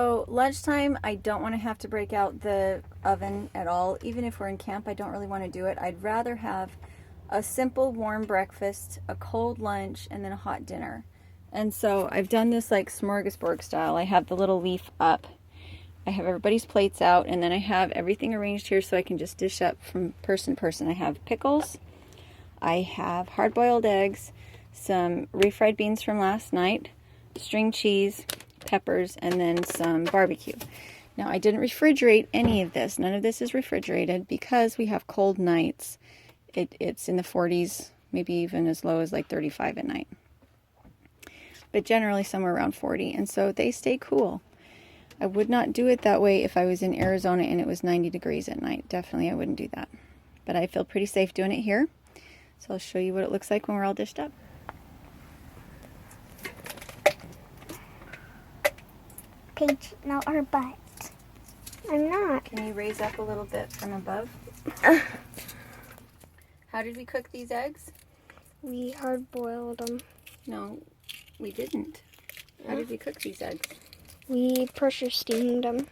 So lunchtime, I don't want to have to break out the oven at all. Even if we're in camp, I don't really want to do it. I'd rather have a simple warm breakfast, a cold lunch, and then a hot dinner. And so I've done this like smorgasbord style. I have the little leaf up. I have everybody's plates out, and then I have everything arranged here so I can just dish up from person to person. I have pickles, I have hard-boiled eggs, some refried beans from last night, string cheese, peppers, and then some barbecue. Now, I didn't refrigerate any of this. None of this is refrigerated because we have cold nights. It's in the 40s, maybe even as low as like 35 at night. But generally somewhere around 40, and so they stay cool. I would not do it that way if I was in Arizona and it was 90 degrees at night. Definitely I wouldn't do that. But I feel pretty safe doing it here. So I'll show you what it looks like when we're all dished up. Paige, now our butt. I'm not. Can you raise up a little bit from above? How did we cook these eggs? We hard-boiled them. No, we didn't. How did we cook these eggs? We pressure steamed them.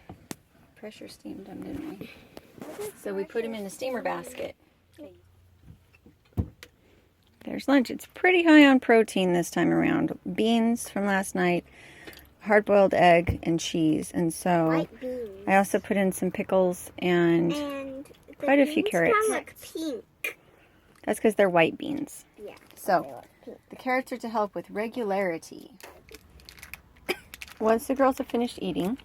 Pressure steamed them, didn't we? So we put them in a steamer basket. There's lunch. It's pretty high on protein this time around. Beans from last night, hard-boiled egg, and cheese. And so White beans. I also put in some pickles and quite a few carrots. Kind of like pink. That's because they're white beans. Yeah. So the carrots are to help with regularity. Once the girls have finished eating,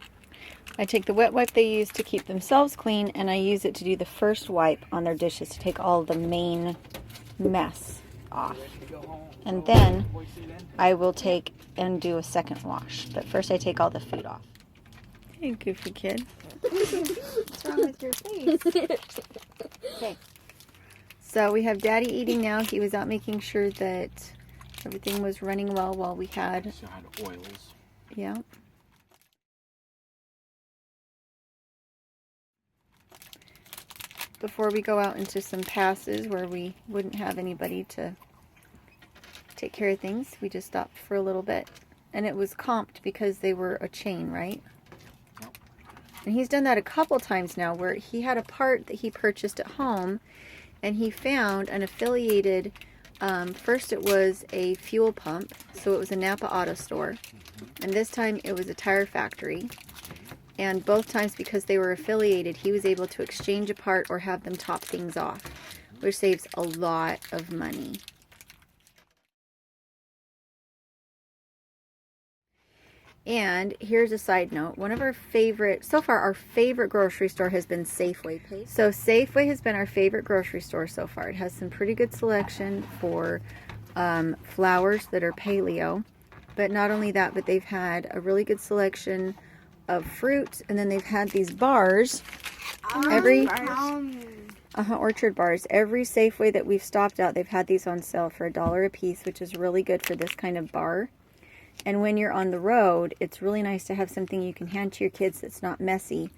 I take the wet wipe they use to keep themselves clean, and I use it to do the first wipe on their dishes to take all the main mess off. And then I will take and do a second wash. But first I take all the food off. Hey, goofy kid. What's wrong with your face? Okay. So we have Daddy eating now. He was out making sure that everything was running well while we had... So I had oils. Yeah. Before we go out into some passes where we wouldn't have anybody to take care of things, we just stopped for a little bit. And it was comped because they were a chain, right? Yep. And he's done that a couple times now where he had a part that he purchased at home and he found an affiliated, first it was a fuel pump, so it was a Napa Auto Store. And this time it was a tire factory. And both times, because they were affiliated, he was able to exchange a part or have them top things off, which saves a lot of money. And here's a side note. One of our favorite, so far our favorite grocery store has been Safeway. So Safeway has been our favorite grocery store so far. It has some pretty good selection for flowers that are paleo. But not only that, but they've had a really good selection of fruit, and then they've had these bars. Orchard bars. Every Safeway that we've stopped at, they've had these on sale for $1 a piece, which is really good for this kind of bar. And when you're on the road, it's really nice to have something you can hand to your kids that's not messy.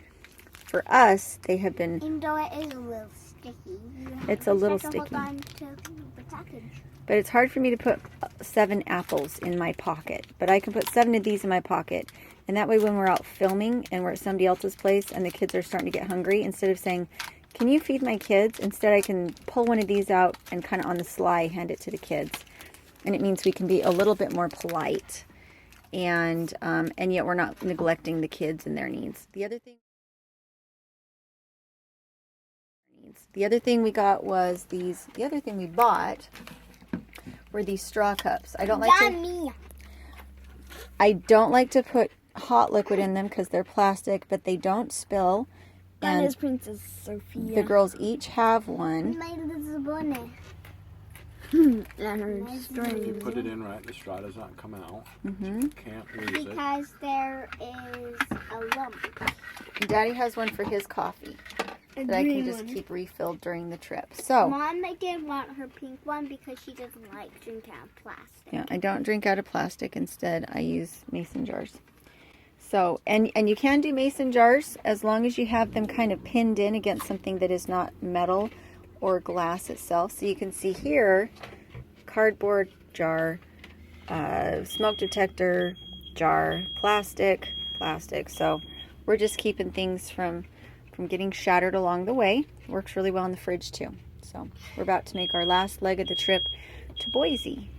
For us, they have been... Even though it is a little sticky. It's a little sticky. Hold on to the package. But it's hard for me to put 7 apples in my pocket. But I can put 7 of these in my pocket. And that way when we're out filming and we're at somebody else's place and the kids are starting to get hungry, instead of saying, can you feed my kids? Instead I can pull one of these out and kind of on the sly hand it to the kids. And it means we can be a little bit more polite. And yet we're not neglecting the kids and their needs. The other thing we got was these, the other thing we bought were these straw cups. I don't like to put hot liquid in them because they're plastic, but they don't spill. And is Princess Sophia. The girls each have one. My little bunny. You put it in right, the straw does not come out. You can't lose it. Because there is a lump. Daddy has one for his coffee that I can just keep refilled during the trip. So Mom didn't want her pink one because she doesn't like drinking out of plastic. Yeah, I don't drink out of plastic. Instead, I use mason jars. So, and you can do mason jars as long as you have them kind of pinned in against something that is not metal or glass itself. So you can see here, cardboard jar, smoke detector jar, plastic, plastic. So we're just keeping things from getting shattered along the way. Works really well in the fridge too. So we're about to make our last leg of the trip to Boise.